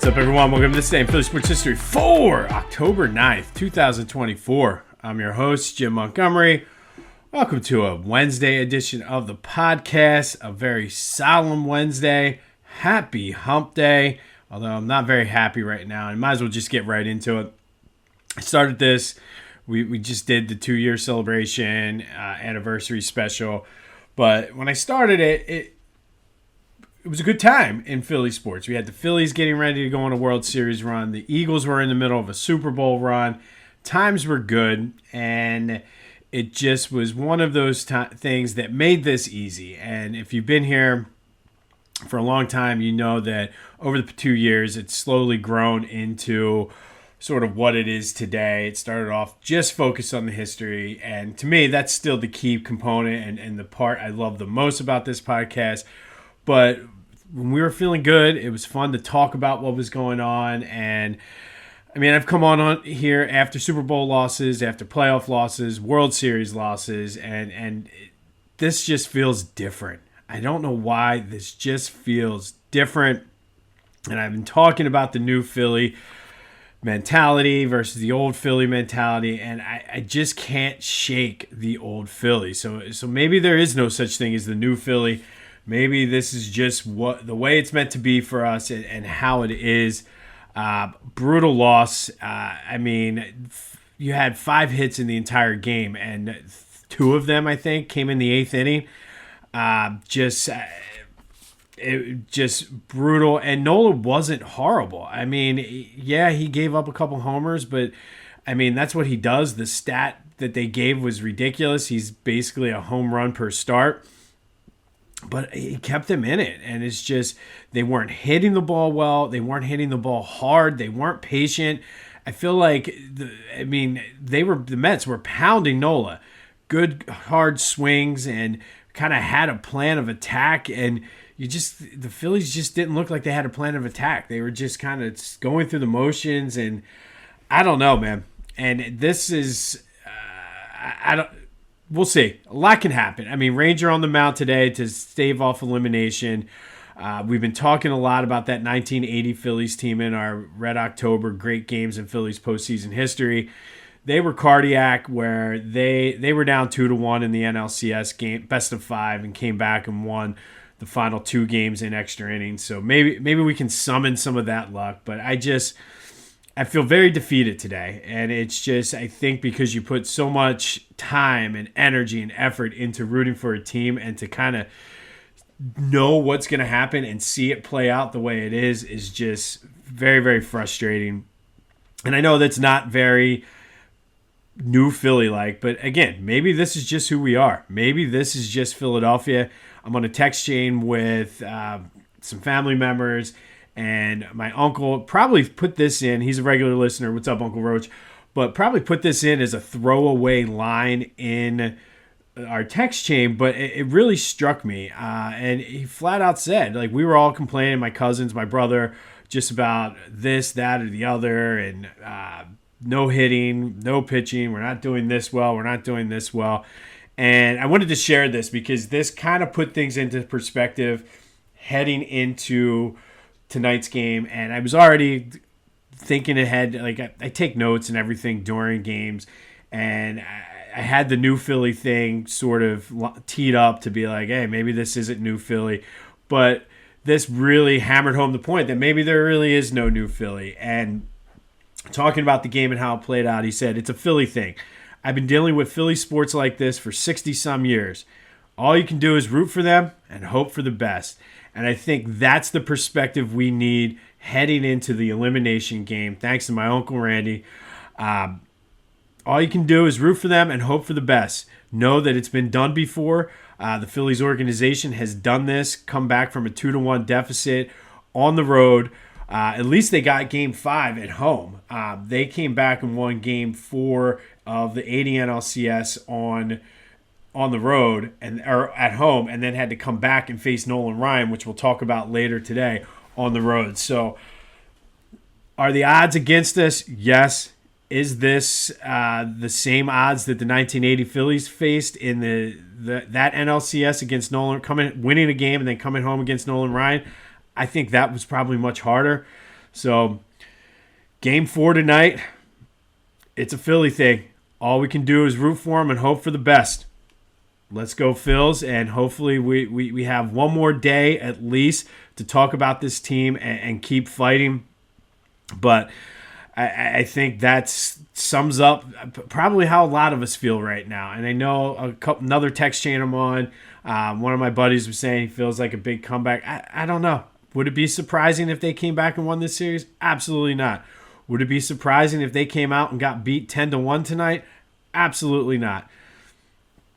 up, everyone? Welcome to this day in Philly Sports History for October 9th, 2024. I'm your host, Jim Montgomery. Welcome to a Wednesday edition of the podcast, a very solemn Wednesday. Happy hump day, although I'm not very happy right now. I might as well just get right into it. I started this. We just did the 2-year celebration anniversary special. But when I started it was a good time in Philly sports. We had the Phillies getting ready to go on a World Series run. The Eagles were in the middle of a Super Bowl run. Times were good, and it just was one of those things that made this easy. And if you've been here for a long time, you know that over the 2 years, it's slowly grown into sort of what it is today. It started off just focused on the history, and to me, that's still the key component and the part I love the most about this podcast. But when we were feeling good, it was fun to talk about what was going on. And I mean, I've come on here after Super Bowl losses, after playoff losses, World Series losses, and this just feels different. I don't know why. This just feels different. And I've been talking about the new Philly mentality versus the old Philly mentality, and I just can't shake the old Philly. So maybe there is no such thing as the new Philly. Maybe this is just the way it's meant to be for us and how it is. Brutal loss. I mean, you had 5 hits in the entire game, and 2 of them, I think, came in the 8th inning. Just brutal. And Nola wasn't horrible. I mean, yeah, he gave up a couple homers, but I mean, that's what he does. The stat that they gave was ridiculous. He's basically a home run per start. But he kept them in it, and it's just they weren't hitting the ball well. They weren't hitting the ball hard. They weren't patient. I feel like the Mets were pounding Nola, good hard swings, and kind of had a plan of attack. And the Phillies just didn't look like they had a plan of attack. They were just kind of going through the motions, and I don't know, man. And this is We'll see. A lot can happen. I mean, Ranger on the mound today to stave off elimination. We've been talking a lot about that 1980 Phillies team in our Red October, great games in Phillies postseason history. They were cardiac, where they were down 2-1 in the NLCS game, best of 5, and came back and won the final 2 games in extra innings. So maybe we can summon some of that luck. But I feel very defeated today, and it's just, I think, because you put so much time and energy and effort into rooting for a team, and to kind of know what's going to happen and see it play out the way it is just very, very frustrating. And I know that's not very new Philly-like, but again, maybe this is just who we are. Maybe this is just Philadelphia. I'm on a text chain with some family members, and my uncle probably put this in. He's a regular listener. What's up, Uncle Roach? But probably put this in as a throwaway line in our text chain, but it really struck me. And he flat out said, like, we were all complaining, my cousins, my brother, just about this, that, or the other, and no hitting, no pitching. We're not doing this well. We're not doing this well. And I wanted to share this because this kind of put things into perspective heading into tonight's game. And I was already thinking ahead. Like, I take notes and everything during games, and I had the new Philly thing sort of teed up to be like, hey, maybe this isn't new Philly. But this really hammered home the point that maybe there really is no new Philly. And talking about the game and how it played out, he said, it's a Philly thing. I've been dealing with Philly sports like this for 60-some years. All you can do is root for them and hope for the best. And I think that's the perspective we need heading into the elimination game. Thanks to my Uncle Randy. All you can do is root for them and hope for the best. Know that it's been done before. The Phillies organization has done this, come back from a 2-1 deficit on the road. At least they got Game 5 at home. They came back and won Game 4 of the 80 NLCS on the road or at home, and then had to come back and face Nolan Ryan, which we'll talk about later today, on the road. So are the odds against us? Yes. Is this the same odds that the 1980 Phillies faced in that NLCS against winning a game and then coming home against Nolan Ryan? I think that was probably much harder. So game 4 tonight, it's a Philly thing. All we can do is root for them and hope for the best. Let's go Phils, and hopefully we have one more day at least to talk about this team and keep fighting. But I think that sums up probably how a lot of us feel right now. And I know another text chain I'm on, one of my buddies was saying he feels like a big comeback. I don't know. Would it be surprising if they came back and won this series? Absolutely not. Would it be surprising if they came out and got beat 10-1 tonight? Absolutely not.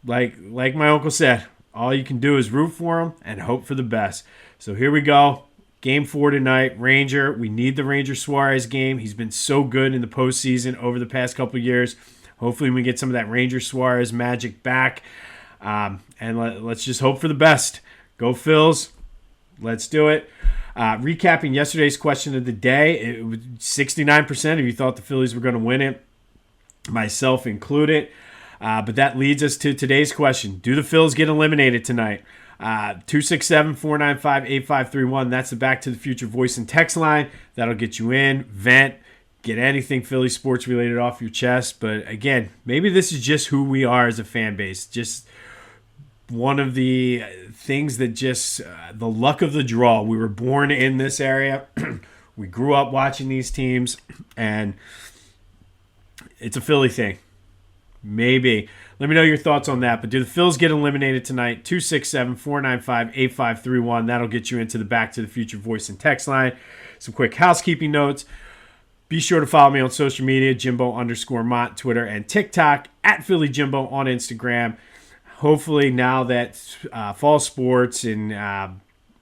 Like my uncle said, all you can do is root for them and hope for the best. So here we go. Game 4 tonight. Ranger. We need the Ranger Suarez game. He's been so good in the postseason over the past couple of years. Hopefully we get some of that Ranger Suarez magic back. And let's just hope for the best. Go Phils. Let's do it. Recapping yesterday's question of the day, 69% of you thought the Phillies were going to win it, myself included. But that leads us to today's question. Do the Phils get eliminated tonight? 267-495-8531. That's the Back to the Future voice and text line. That'll get you in, vent, get anything Philly sports related off your chest. But again, maybe this is just who we are as a fan base. Just one of the things that just the luck of the draw. We were born in this area. We grew up watching these teams, and it's a Philly thing. Maybe. Let me know your thoughts on that. But do the Phils get eliminated tonight? 267-495-8531. That'll get you into the Back to the Future voice and text line. Some quick housekeeping notes. Be sure to follow me on social media, Jimbo_Mont, Twitter and TikTok, at Philly Jimbo on Instagram. Hopefully now that fall sports and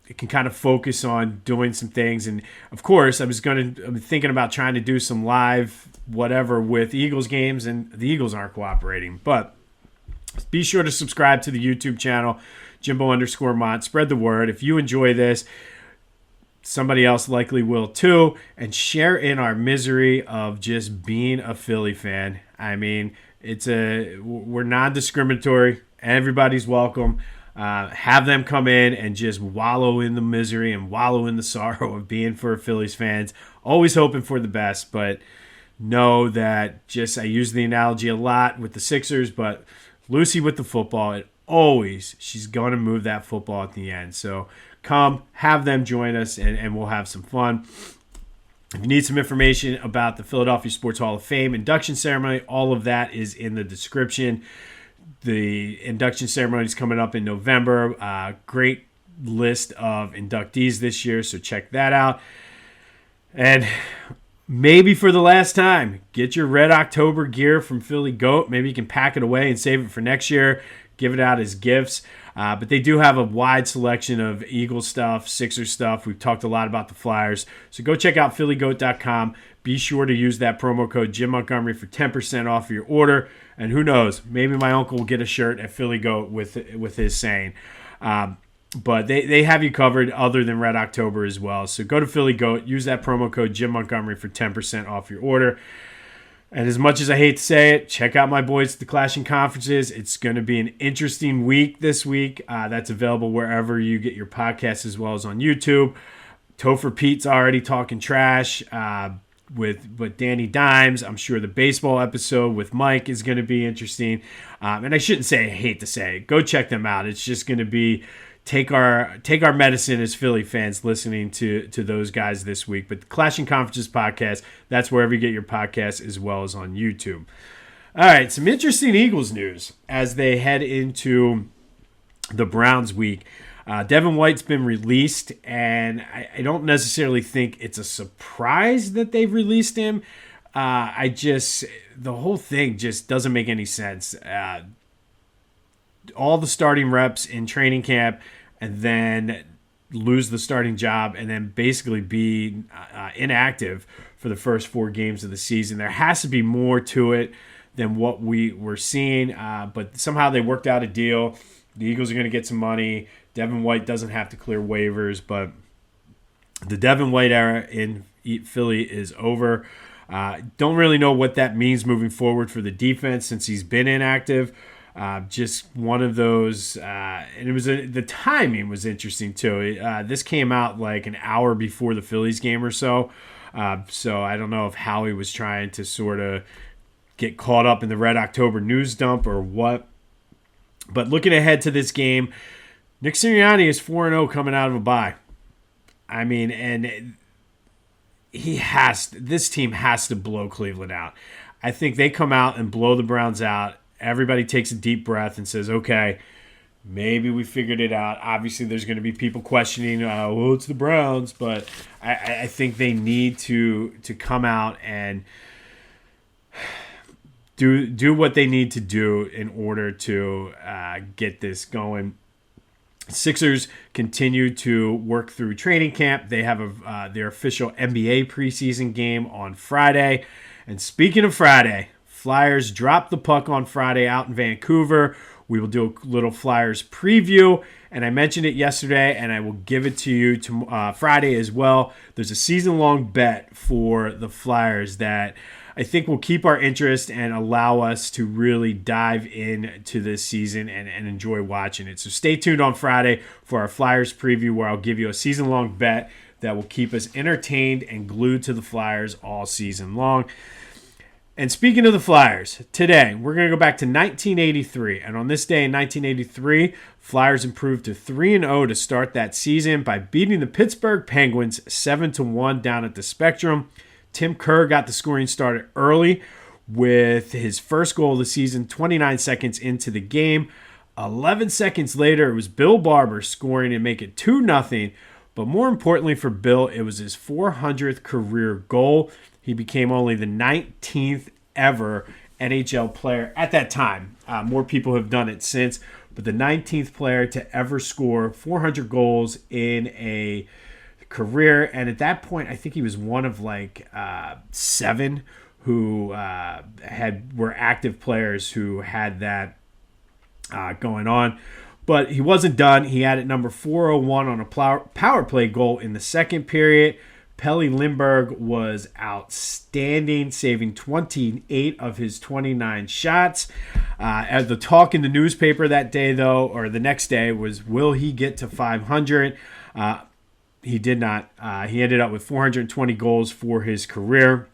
it can kind of focus on doing some things. And of course, I'm thinking about trying to do some live whatever with Eagles games, and the Eagles aren't cooperating. But be sure to subscribe to the YouTube channel, Jimbo_Mont. Spread the word. If you enjoy this, somebody else likely will too. And share in our misery of just being a Philly fan. I mean, we're non-discriminatory. Everybody's welcome. Have them come in and just wallow in the misery and wallow in the sorrow of being for Phillies fans. Always hoping for the best, but know that I use the analogy a lot with the Sixers, but Lucy with the football, she's going to move that football at the end. So come, have them join us, and we'll have some fun. If you need some information about the Philadelphia Sports Hall of Fame induction ceremony, all of that is in the description. The induction ceremony is coming up in November. Great list of inductees this year, so check that out. And maybe for the last time, get your Red October gear from Philly Goat. Maybe you can pack it away and save it for next year. Give it out as gifts. But they do have a wide selection of Eagles stuff, Sixers stuff. We've talked a lot about the Flyers. So go check out PhillyGoat.com. Be sure to use that promo code Jim Montgomery for 10% off your order. And who knows, maybe my uncle will get a shirt at Philly Goat with his saying. But they have you covered other than Red October as well. So go to Philly Goat, use that promo code Jim Montgomery for 10% off your order. And as much as I hate to say it, check out my boys at the Clashing Conferences. It's going to be an interesting week this week. That's available wherever you get your podcasts as well as on YouTube. Topher Pete's already talking trash with Danny Dimes. I'm sure the baseball episode with Mike is going to be interesting. And I shouldn't say I hate to say it. Go check them out. It's just going to be take our medicine as Philly fans listening to those guys this week. But the Clashing Conferences podcast, that's wherever you get your podcasts as well as on YouTube. All right, some interesting Eagles news as they head into the Browns week. Devin White's been released, and I don't necessarily think it's a surprise that they've released him. The whole thing just doesn't make any sense. All the starting reps in training camp and then lose the starting job and then basically be inactive for the first 4 games of the season. There has to be more to it than what we were seeing, but somehow they worked out a deal. The Eagles are going to get some money. Devin White doesn't have to clear waivers, but the Devin White era in Philly is over. Don't really know what that means moving forward for the defense since he's been inactive. Just one of those, and it was the timing was interesting too. This came out like an hour before the Phillies game or so, So I don't know if Howie was trying to sort of get caught up in the Red October news dump or what. But looking ahead to this game, Nick Sirianni is 4-0 coming out of a bye. I mean, and this team has to blow Cleveland out. I think they come out and blow the Browns out. Everybody takes a deep breath and says, okay, maybe we figured it out. Obviously, there's going to be people questioning, well, it's the Browns. But I think they need to come out and do what they need to do in order to get this going. Sixers continue to work through training camp. They have their official NBA preseason game on Friday. And speaking of Friday, Flyers dropped the puck on Friday out in Vancouver. We will do a little Flyers preview. And I mentioned it yesterday, and I will give it to you Friday as well. There's a season-long bet for the Flyers that I think will keep our interest and allow us to really dive into this season and enjoy watching it. So stay tuned on Friday for our Flyers preview, where I'll give you a season-long bet that will keep us entertained and glued to the Flyers all season long. And speaking of the Flyers, today we're going to go back to 1983. And on this day in 1983, Flyers improved to 3-0 to start that season by beating the Pittsburgh Penguins 7-1 down at the Spectrum. Tim Kerr got the scoring started early with his first goal of the season 29 seconds into the game. 11 seconds later, it was Bill Barber scoring and make it 2-0. But more importantly for Bill, it was his 400th career goal. He became only the 19th ever NHL player at that time. More people have done it since, but the 19th player to ever score 400 goals in a career. And at that point, I think he was one of like 7 who were active players who had that going on. But he wasn't done. He added number 401 on a power play goal in the second period. Pelle Lindbergh was outstanding, saving 28 of his 29 shots. As the talk in the newspaper that day, though, or the next day, was will he get to 500? He did not. He ended up with 420 goals for his career.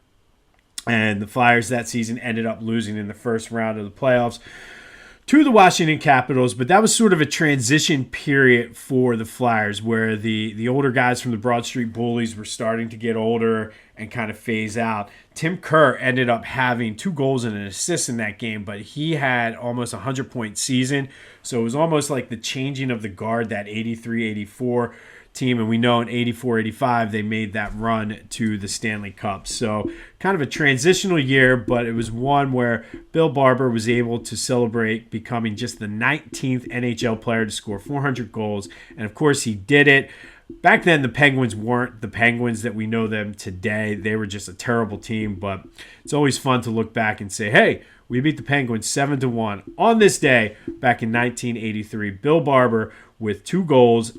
And the Flyers that season ended up losing in the first round of the playoffs to the Washington Capitals. But that was sort of a transition period for the Flyers, where the older guys from the Broad Street Bullies were starting to get older and kind of phase out. Tim Kerr ended up having 2 goals and an assist in that game, but he had almost a 100-point season. So it was almost like the changing of the guard, that 83-84 team. And we know in 84-85 they made that run to the Stanley Cup. So kind of a transitional year, but it was one where Bill Barber was able to celebrate becoming just the 19th NHL player to score 400 goals. And of course he did it. Back then the Penguins weren't the Penguins that we know them today. They were just a terrible team, but it's always fun to look back and say, hey, we beat the Penguins 7-1 on this day back in 1983. Bill Barber with 2 goals,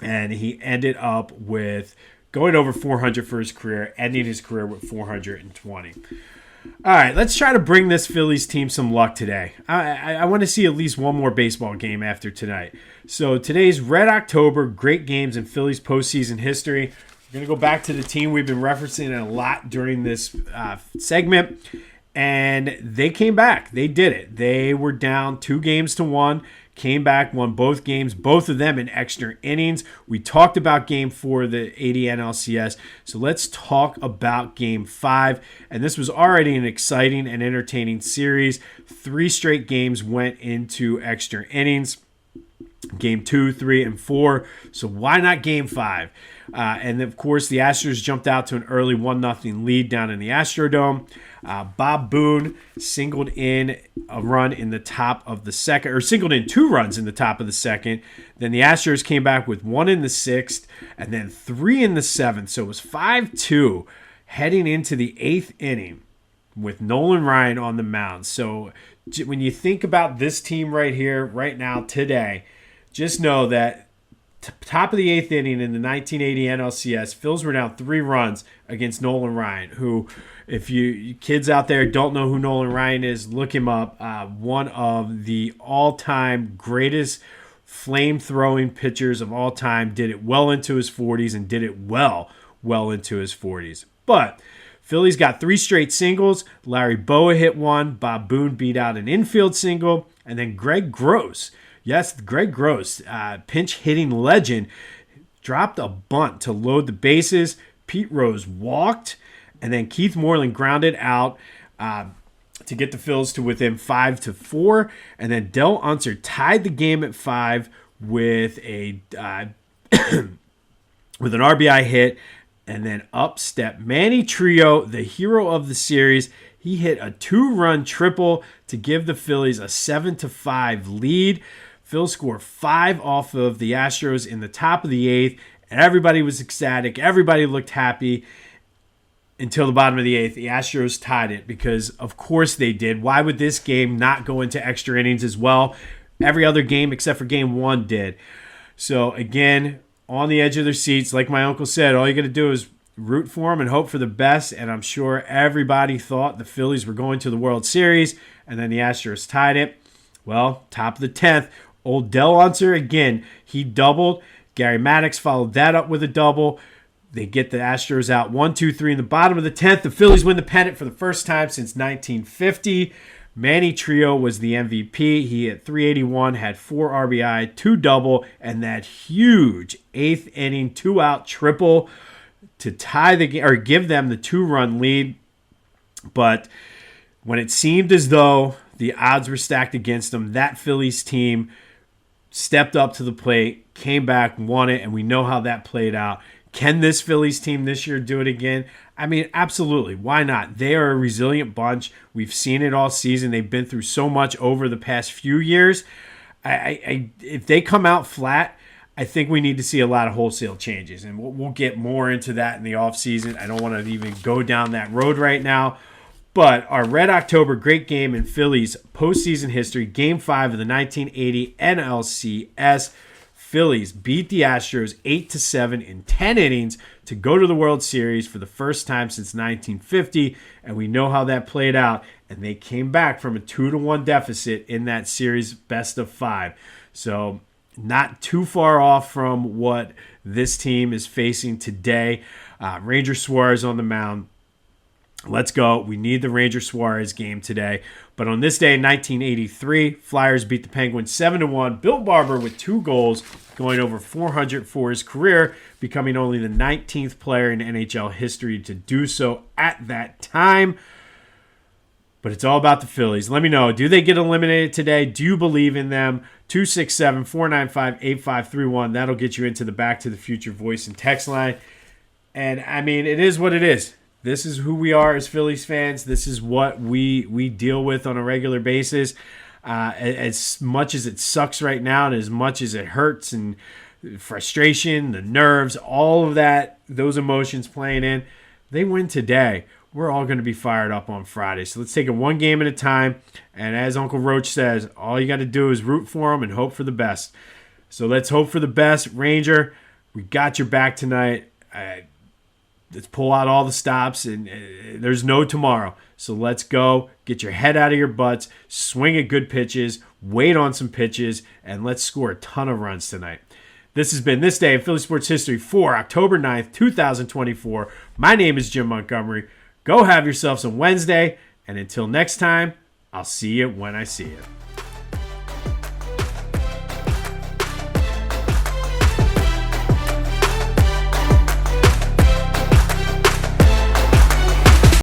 and he ended up with going over 400 for his career, ending his career with 420. All right, let's try to bring this Phillies team some luck today. I want to see at least one more baseball game after tonight. So today's Red October, great games in Phillies postseason history. We're going to go back to the team we've been referencing a lot during this segment. And they came back. They did it. They were down 2-1, came back, won both games, both of them in extra innings. We talked about Game 4 of the 80 NLCS, so let's talk about Game 5. And this was already an exciting and entertaining series. 3 straight games went into extra innings. Game 2, 3, and 4. So why not Game 5? And of course, the Astros jumped out to an early 1-0 lead down in the Astrodome. Bob Boone singled in a run in the top of the second, or singled in 2 runs in the top of the second. Then the Astros came back with 1 in the 6th, and then 3 in the 7th. So it was 5-2 heading into the 8th inning with Nolan Ryan on the mound. So when you think about this team right here, right now, today, just know that top of the 8th inning in the 1980 NLCS, Phils were down 3 runs against Nolan Ryan, who, if you kids out there don't know who Nolan Ryan is, look him up. One of the all-time greatest flame-throwing pitchers of all time, did it well into his 40s and did it well well into his 40s. But Phillies got 3 straight singles. Larry Bowa hit one. Bob Boone beat out an infield single. And then Greg Gross, yes, Greg Gross, pinch hitting legend, dropped a bunt to load the bases. Pete Rose walked. And then Keith Moreland grounded out to get the Phils to within 5-4. And then Del Unser tied the game at 5 with a with an RBI hit. And then up stepped Manny Trio, the hero of the series. He hit a 2-run triple to give the Phillies a 7-5 lead. Phils scored 5 off of the Astros in the top of the 8th. And everybody was ecstatic. Everybody looked happy until the bottom of the 8th. The Astros tied it because, of course, they did. Why would this game not go into extra innings as well? Every other game except for game 1 did. So, again, on the edge of their seats, like my uncle said, all you got to do is root for them and hope for the best. And I'm sure everybody thought the Phillies were going to the World Series, and then the Astros tied it. Well, top of the 10th, old Del Unser again, he doubled. Gary Maddox followed that up with a double. They get the Astros out 1-2-3 in the bottom of the 10th. The Phillies win the pennant for the first time since 1950. Manny Trio was the MVP. He hit 381, had 4 RBI, 2 double, and that huge 8th inning 2-out triple to tie the game or give them the 2-run lead. But when it seemed as though the odds were stacked against them, that Phillies team stepped up to the plate, came back, won it, and we know how that played out. Can this Phillies team this year do it again? I mean, absolutely. Why not? They are a resilient bunch. We've seen it all season. They've been through so much over the past few years. If they come out flat, I think we need to see a lot of wholesale changes, and we'll get more into that in the offseason. I don't want to even go down that road right now. But our Red October great game in Phillies postseason history, Game 5 of the 1980 NLCS. Phillies beat the Astros 8-7 in 10 innings to go to the World Series for the first time since 1950, and we know how that played out. And they came back from a 2-1 deficit in that series, best of 5. So not too far off from what this team is facing today. Ranger Suarez on the mound. Let's go. We need the Ranger Suarez game today. But on this day in 1983, Flyers beat the Penguins 7-1. Bill Barber with 2 goals, going over 400 for his career, becoming only the 19th player in NHL history to do so at that time. But it's all about the Phillies. Let me know. Do they get eliminated today? Do you believe in them? 267-495-8531. That'll get you into the Back to the Future voice and text line. And, I mean, it is what it is. This is who we are as Phillies fans. This is what we deal with on a regular basis. As much as it sucks right now and as much as it hurts and frustration, the nerves, all of that, those emotions playing in, they win today. We're all going to be fired up on Friday. So let's take it one game at a time. And as Uncle Roach says, all you got to do is root for them and hope for the best. So let's hope for the best. Ranger, we got your back tonight. Let's pull out all the stops, and there's no tomorrow. So let's go. Get your head out of your butts. Swing at good pitches. Wait on some pitches, and let's score a ton of runs tonight. This has been This Day in Philly Sports History for October 9th, 2024. My name is Jim Montgomery. Go have yourself some Wednesday, and until next time, I'll see you when I see you.